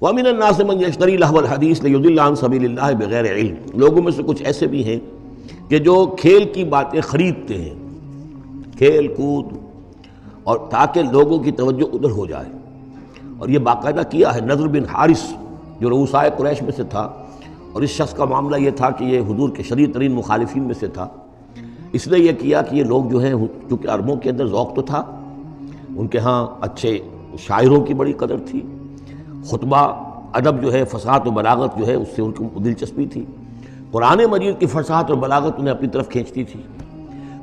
وَمِنَ النَّاسِ مَن يَشْتَرِي لَهْوَ الْحَدِيثِ لِيُضِلَّ عَن سَبِيلِ اللَّهِ بِغَيْرِ عِلْمٍ، لوگوں میں سے کچھ ایسے بھی ہیں کہ جو کھیل کی باتیں خریدتے ہیں، کھیل کود، اور تاکہ لوگوں کی توجہ ادھر ہو جائے. اور یہ باقاعدہ کیا ہے. نضر بن حارث جو رؤسائے قریش میں سے تھا، اور اس شخص کا معاملہ یہ تھا کہ یہ حضور کے شدید ترین مخالفین میں سے تھا. اس نے یہ کیا کہ یہ لوگ جو ہیں، چونکہ عربوں کے اندر ذوق تو تھا، ان کے ہاں اچھے شاعروں کی بڑی قدر تھی، خطبہ ادب جو ہے، فصاحت و بلاغت جو ہے اس سے ان کو دلچسپی تھی. قرآن مجید کی فصاحت اور بلاغت انہیں اپنی طرف کھینچتی تھی.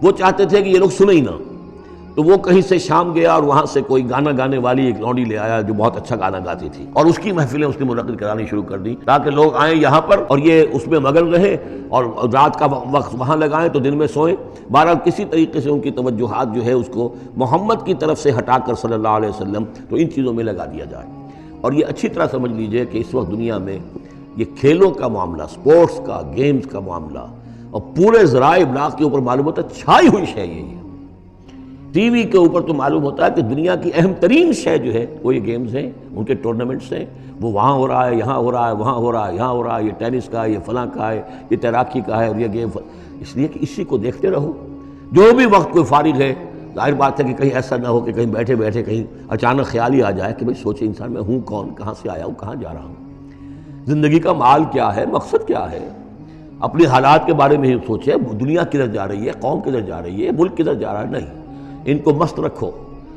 وہ چاہتے تھے کہ یہ لوگ سنیں ہی نہ. تو وہ کہیں سے شام گیا اور وہاں سے کوئی گانا گانے والی ایک لونڈی لے آیا جو بہت اچھا گانا گاتی تھی، اور اس کی محفلیں اس نے منعقد کرانی شروع کر دی تاکہ لوگ آئیں یہاں پر اور یہ اس میں مگن رہیں اور رات کا وقت وہاں لگائیں تو دن میں سوئیں. بہرحال کسی طریقے سے ان کی توجہات جو ہے اس کو محمد کی طرف سے ہٹا کر صلی اللہ علیہ وسلم تو ان چیزوں میں لگا دیا جائے. اور یہ اچھی طرح سمجھ لیجئے کہ اس وقت دنیا میں یہ کھیلوں کا معاملہ، سپورٹس کا، گیمز کا معاملہ، اور پورے ذرائع ابلاغ کے اوپر معلوم ہوتا ہے چھائی ہوئی شے یہ. ٹی وی کے اوپر تو معلوم ہوتا ہے کہ دنیا کی اہم ترین شے جو ہے وہ یہ گیمز ہیں، ان کے ٹورنامنٹس ہیں. وہ وہاں ہو رہا ہے، یہاں ہو رہا ہے، وہاں ہو رہا ہے، یہاں ہو رہا ہے. یہ ٹینس کا ہے، یہ فلاں کا ہے، یہ تیراکی کا ہے، اور یہ گیم. اس لیے کہ اسی کو دیکھتے رہو. جو بھی وقت کوئی فارغ ہے، ظاہر بات ہے کہ کہیں ایسا نہ ہو کہ کہیں بیٹھے بیٹھے کہیں اچانک خیال ہی آ جائے کہ بھئی سوچے انسان میں ہوں کون، کہاں سے آیا ہوں، کہاں جا رہا ہوں، زندگی کا مال کیا ہے، مقصد کیا ہے. اپنے حالات کے بارے میں ہی سوچے، دنیا کدھر جا رہی ہے، قوم کدھر جا رہی ہے، ملک کدھر جا رہا ہے. نہیں، ان کو مست رکھو.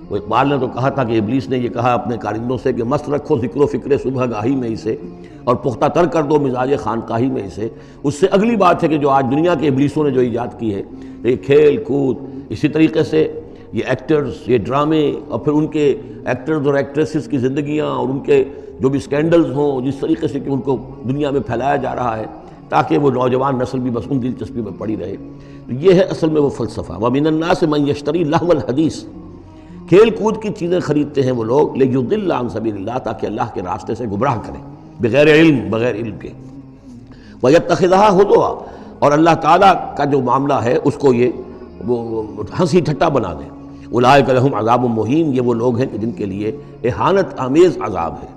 وہ اقبال نے تو کہا تھا کہ ابلیس نے یہ کہا اپنے کارندوں سے کہ مست رکھو ذکر و فکر صبح گاہی میں اسے، اور پختہ تر کر دو مزاج خانقاہی میں اسے. اس سے اگلی بات ہے کہ جو آج دنیا کے ابلیسوں نے جو ایجاد کی ہے، یہ کھیل کود، اسی طریقے سے یہ ایکٹرز، یہ ڈرامے، اور پھر ان کے ایکٹرز اور ایکٹریسز کی زندگیاں اور ان کے جو بھی سکینڈلز ہوں، جس طریقے سے کہ ان کو دنیا میں پھیلایا جا رہا ہے تاکہ وہ نوجوان نسل بھی بس ان دلچسپی میں پڑی رہے. تو یہ ہے اصل میں وہ فلسفہ. وَمِنَ النَّاسِ مَن يَشْتَرِي لَهْوَ الْحَدِيثِ، کھیل کود کی چیزیں خریدتے ہیں وہ لوگ، لِيُضِلَّ عَن سَبِيلِ اللَّهِ، تاکہ اللہ کے راستے سے گمراہ کریں، بغیر علم، بغیر علم کے. وَيَتَّخِذَهَا هُزُوًا، اور اللہ تعالیٰ کا جو معاملہ ہے اس کو یہ وہ ہنسی ٹھٹا بنا دیں. اولئک لہم عذاب مہین، یہ وہ لوگ ہیں کہ جن کے لیے اہانت آمیز عذاب ہے.